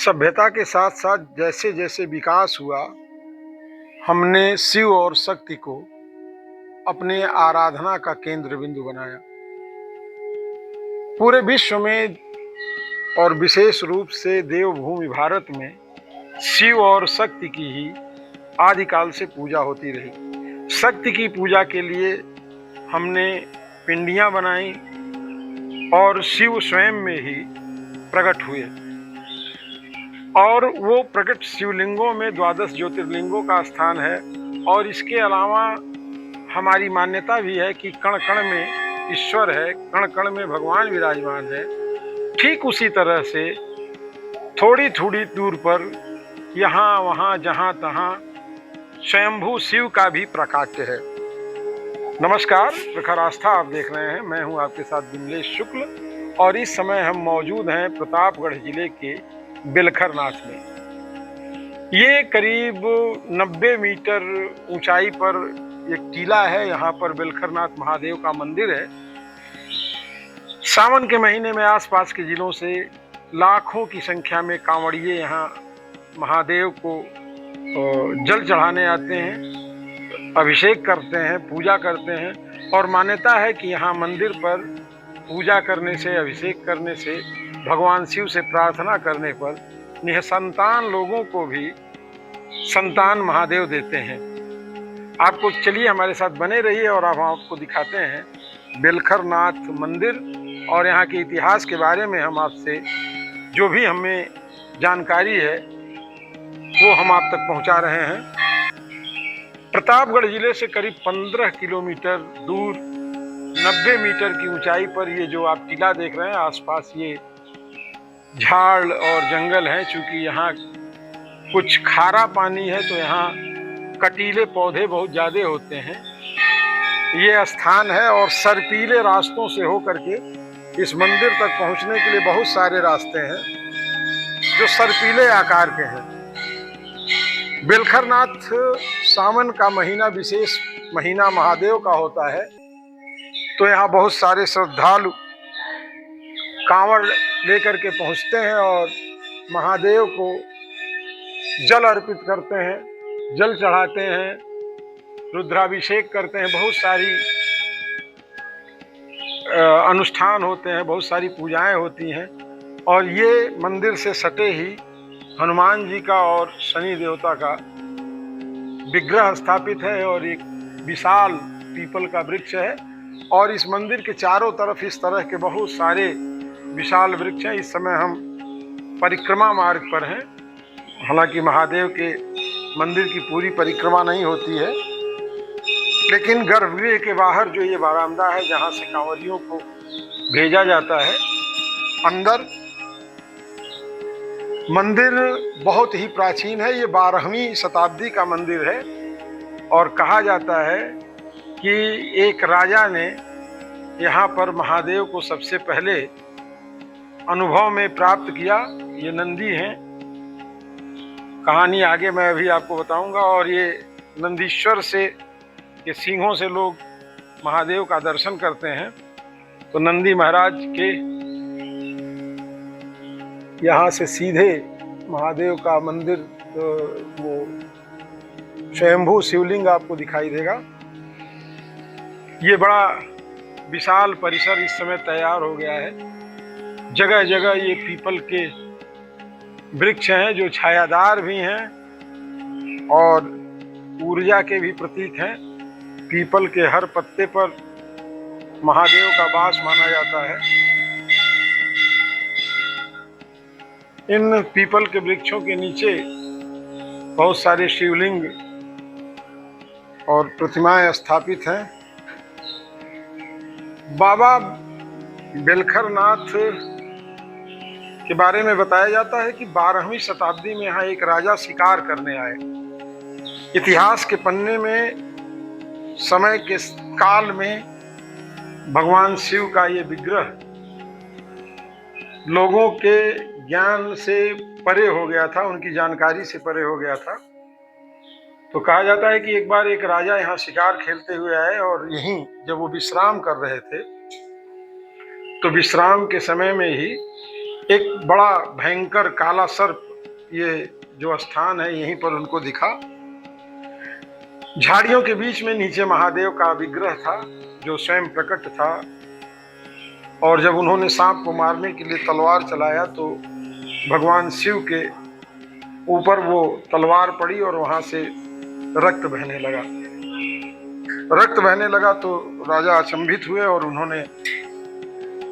सभ्यता के साथ साथ जैसे जैसे विकास हुआ, हमने शिव और शक्ति को अपने आराधना का केंद्र बिंदु बनाया। पूरे विश्व में और विशेष रूप से देवभूमि भारत में शिव और शक्ति की ही आदिकाल से पूजा होती रही। शक्ति की पूजा के लिए हमने पिंडियां बनाई और शिव स्वयं में ही प्रकट हुए और वो प्रकट शिवलिंगों में 12 ज्योतिर्लिंगों का स्थान है। और इसके अलावा हमारी मान्यता भी है कि कण कण में ईश्वर है, कण कण में भगवान विराजमान है। ठीक उसी तरह से थोड़ी थोड़ी दूर पर यहाँ वहाँ जहाँ तहाँ स्वयंभू शिव का भी प्राकट्य है। नमस्कार, प्रखर आस्था आप देख रहे हैं। मैं हूँ आपके साथ विमलेश शुक्ल और इस समय हम मौजूद हैं प्रतापगढ़ जिले के बेलखरनाथ में। ये करीब 90 मीटर ऊंचाई पर एक टीला है। यहाँ पर बेलखरनाथ महादेव का मंदिर है। सावन के महीने में आसपास के जिलों से लाखों की संख्या में कांवड़िये यहाँ महादेव को जल चढ़ाने आते हैं, अभिषेक करते हैं, पूजा करते हैं। और मान्यता है कि यहाँ मंदिर पर पूजा करने से, अभिषेक करने से, भगवान शिव से प्रार्थना करने पर निःसंतान लोगों को भी संतान महादेव देते हैं। आपको चलिए हमारे साथ बने रहिए और अब हम आपको दिखाते हैं बेलखरनाथ मंदिर और यहाँ के इतिहास के बारे में हम आपसे जो भी हमें जानकारी है वो हम आप तक पहुँचा रहे हैं। प्रतापगढ़ जिले से करीब 15 किलोमीटर दूर 90 मीटर की ऊंचाई पर ये जो आप टीला देख रहे हैं, आसपास ये झाड़ और जंगल है। चूंकि यहाँ कुछ खारा पानी है तो यहाँ कटीले पौधे बहुत ज़्यादा होते हैं। ये स्थान है और सर्पीले रास्तों से होकर के इस मंदिर तक पहुँचने के लिए बहुत सारे रास्ते हैं जो सर्पीले आकार के हैं। बेलखरनाथ सावन का महीना विशेष महीना महादेव का होता है, तो यहाँ बहुत सारे श्रद्धालु कांवड़ लेकर के पहुँचते हैं और महादेव को जल अर्पित करते हैं, जल चढ़ाते हैं, रुद्राभिषेक करते हैं। बहुत सारी अनुष्ठान होते हैं, बहुत सारी पूजाएं होती हैं। और ये मंदिर से सटे ही हनुमान जी का और शनि देवता का विग्रह स्थापित है और एक विशाल पीपल का वृक्ष है। और इस मंदिर के चारों तरफ इस तरह के बहुत सारे विशाल वृक्ष हैं। इस समय हम परिक्रमा मार्ग पर हैं। हालांकि महादेव के मंदिर की पूरी परिक्रमा नहीं होती है, लेकिन गर्भगृह के बाहर जो ये बारामदा है जहाँ से कांवरियों को भेजा जाता है अंदर, मंदिर बहुत ही प्राचीन है। ये 12वीं शताब्दी का मंदिर है और कहा जाता है कि एक राजा ने यहाँ पर महादेव को सबसे पहले अनुभव में प्राप्त किया। ये नंदी हैं, कहानी आगे मैं अभी आपको बताऊंगा। और ये नंदीश्वर से, ये सिंहों से लोग महादेव का दर्शन करते हैं। तो नंदी महाराज के यहाँ से सीधे महादेव का मंदिर, वो स्वयंभू शिवलिंग आपको दिखाई देगा। ये बड़ा विशाल परिसर इस समय तैयार हो गया है। जगह जगह ये पीपल के वृक्ष हैं जो छायादार भी हैं और ऊर्जा के भी प्रतीक हैं। पीपल के हर पत्ते पर महादेव का वास माना जाता है। इन पीपल के वृक्षों के नीचे बहुत सारे शिवलिंग और प्रतिमाएं स्थापित हैं। बाबा बेलखरनाथ के बारे में बताया जाता है कि 12वीं शताब्दी में यहाँ एक राजा शिकार करने आए। इतिहास के पन्ने में समय के काल में भगवान शिव का ये विग्रह लोगों के ज्ञान से परे हो गया था, उनकी जानकारी से परे हो गया था। तो कहा जाता है कि एक बार एक राजा यहाँ शिकार खेलते हुए आए और यहीं जब वो विश्राम कर रहे थे तो विश्राम के समय में ही एक बड़ा भयंकर काला सर्प ये जो स्थान है यहीं पर उनको दिखा। झाड़ियों के बीच में नीचे महादेव का विग्रह था जो स्वयं प्रकट था, और जब उन्होंने सांप को मारने के लिए तलवार चलाया तो भगवान शिव के ऊपर वो तलवार पड़ी और वहां से रक्त बहने लगा। रक्त बहने लगा तो राजा अचंभित हुए और उन्होंने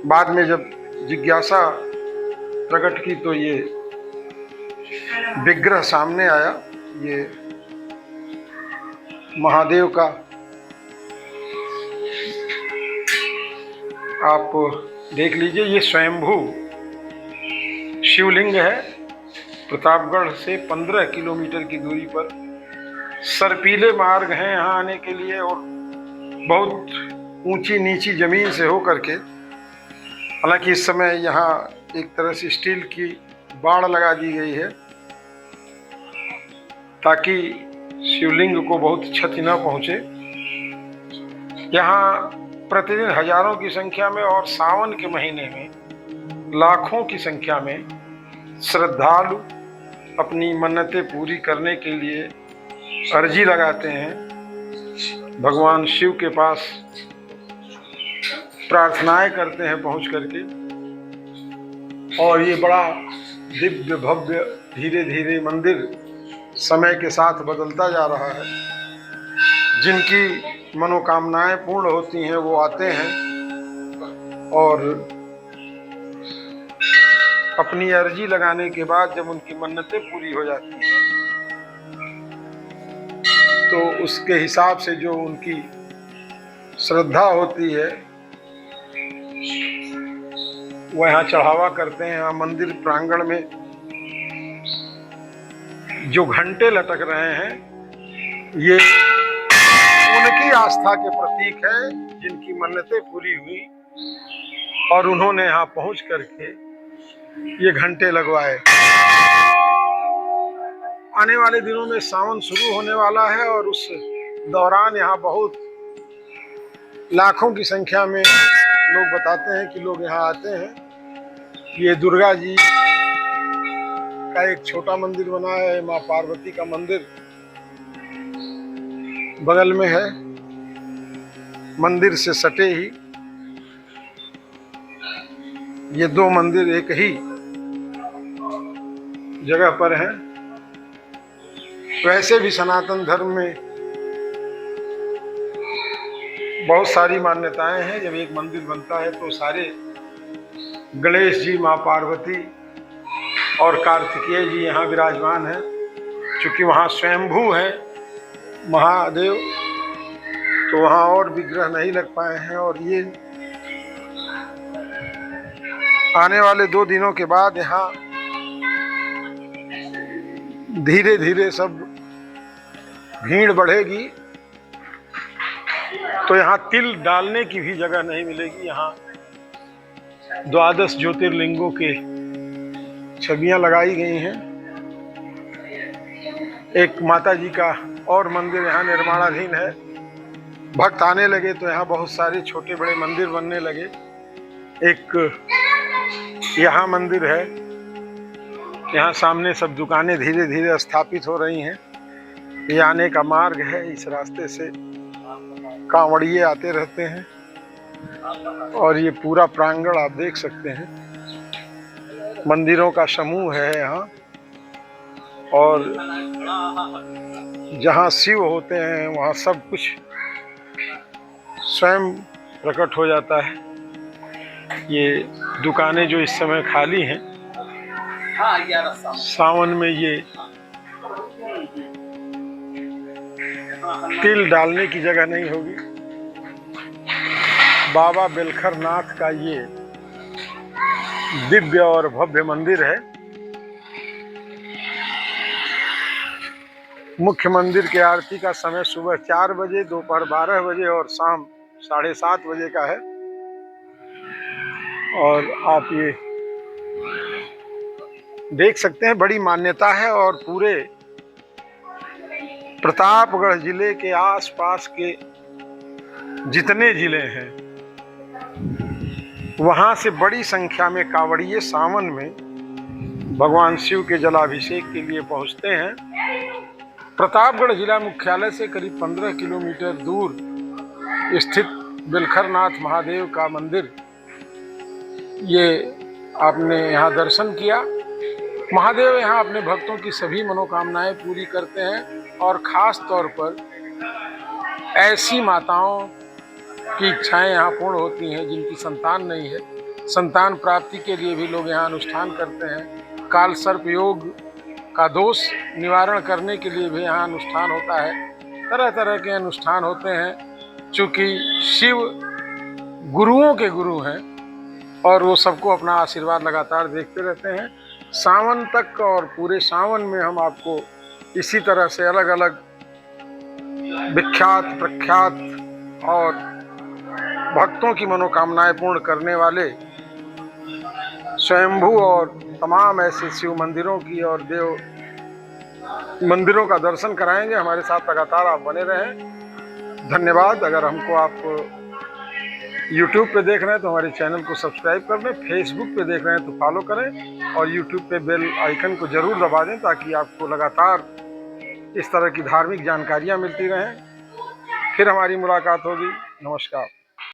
बाद में जब जिज्ञासा प्रकट की तो ये विग्रह सामने आया। ये महादेव का आप देख लीजिए, ये स्वयंभू शिवलिंग है। प्रतापगढ़ से 15 किलोमीटर की दूरी पर सर्पीले मार्ग हैं यहाँ आने के लिए, और बहुत ऊंची नीची जमीन से हो करके, हालांकि इस समय यहाँ एक तरह से स्टील की बाड़ लगा दी गई है ताकि शिवलिंग को बहुत क्षति न पहुँचे। यहाँ प्रतिदिन हजारों की संख्या में और सावन के महीने में लाखों की संख्या में श्रद्धालु अपनी मन्नतें पूरी करने के लिए अर्जी लगाते हैं, भगवान शिव के पास प्रार्थनाएं करते हैं पहुंच करके। और ये बड़ा दिव्य भव्य धीरे धीरे मंदिर समय के साथ बदलता जा रहा है। जिनकी मनोकामनाएं पूर्ण होती हैं वो आते हैं और अपनी अर्जी लगाने के बाद जब उनकी मन्नतें पूरी हो जाती हैं तो उसके हिसाब से जो उनकी श्रद्धा होती है वो यहाँ चढ़ावा करते हैं। यहाँ मंदिर प्रांगण में जो घंटे लटक रहे हैं ये उनकी आस्था के प्रतीक है, जिनकी मन्नतें पूरी हुई और उन्होंने यहाँ पहुंच करके ये घंटे लगवाए। आने वाले दिनों में सावन शुरू होने वाला है और उस दौरान यहाँ बहुत लाखों की संख्या में लोग बताते हैं कि लोग यहाँ आते हैं। ये दुर्गा जी का एक छोटा मंदिर बना है, माँ पार्वती का मंदिर बगल में है, मंदिर से सटे ही ये दो मंदिर एक ही जगह पर हैं। वैसे भी सनातन धर्म में बहुत सारी मान्यताएं हैं। जब एक मंदिर बनता है तो सारे गणेश जी, माँ पार्वती और कार्तिकेय जी यहाँ विराजमान हैं। चूँकि वहाँ स्वयंभू है महादेव तो वहाँ और विग्रह नहीं लग पाए हैं। और ये आने वाले 2 दिनों के बाद यहाँ धीरे धीरे सब भीड़ बढ़ेगी तो यहाँ तिल डालने की भी जगह नहीं मिलेगी। यहाँ 12 ज्योतिर्लिंगों के छवियां लगाई गई हैं। एक माता जी का और मंदिर यहाँ निर्माणाधीन है। भक्त आने लगे तो यहाँ बहुत सारे छोटे बड़े मंदिर बनने लगे। एक यहाँ मंदिर है, यहाँ सामने सब दुकानें धीरे धीरे स्थापित हो रही हैं। ये आने का मार्ग है, इस रास्ते से कांवड़िए आते रहते हैं और ये पूरा प्रांगण आप देख सकते हैं। मंदिरों का समूह है यहाँ और जहाँ शिव होते हैं वहाँ सब कुछ स्वयं प्रकट हो जाता है। ये दुकानें जो इस समय खाली हैं, सावन में ये तिल डालने की जगह नहीं होगी। बाबा बेलखर नाथ का ये दिव्य और भव्य मंदिर है। मुख्य मंदिर के आरती का समय सुबह 4 बजे, दोपहर 12 बजे और शाम 7:30 बजे का है। और आप ये देख सकते हैं, बड़ी मान्यता है। और पूरे प्रतापगढ़ जिले के आसपास के जितने जिले हैं वहाँ से बड़ी संख्या में कांवड़िए सावन में भगवान शिव के जलाभिषेक के लिए पहुंचते हैं। प्रतापगढ़ जिला मुख्यालय से करीब 15 किलोमीटर दूर स्थित बिलखरनाथ महादेव का मंदिर, ये आपने यहाँ दर्शन किया। महादेव यहाँ अपने भक्तों की सभी मनोकामनाएं पूरी करते हैं और ख़ास तौर पर ऐसी माताओं की इच्छाएं यहाँ पूर्ण होती हैं जिनकी संतान नहीं है। संतान प्राप्ति के लिए भी लोग यहाँ अनुष्ठान करते हैं। काल सर्प योग का दोष निवारण करने के लिए भी यहाँ अनुष्ठान होता है। तरह तरह के अनुष्ठान होते हैं। चूँकि शिव गुरुओं के गुरु हैं और वो सबको अपना आशीर्वाद लगातार देखते रहते हैं। सावन तक और पूरे सावन में हम आपको इसी तरह से अलग अलग विख्यात प्रख्यात और भक्तों की मनोकामनाएं पूर्ण करने वाले स्वयंभू और तमाम ऐसे शिव मंदिरों की और देव मंदिरों का दर्शन कराएंगे। हमारे साथ लगातार आप बने रहें। धन्यवाद। अगर हमको आप YouTube पे देख रहे हैं तो हमारे चैनल को सब्सक्राइब कर लें, फेसबुक पे देख रहे हैं तो फॉलो करें और YouTube पे बेल आइकन को ज़रूर दबा दें ताकि आपको लगातार इस तरह की धार्मिक जानकारियाँ मिलती रहें। फिर हमारी मुलाकात होगी। नमस्कार।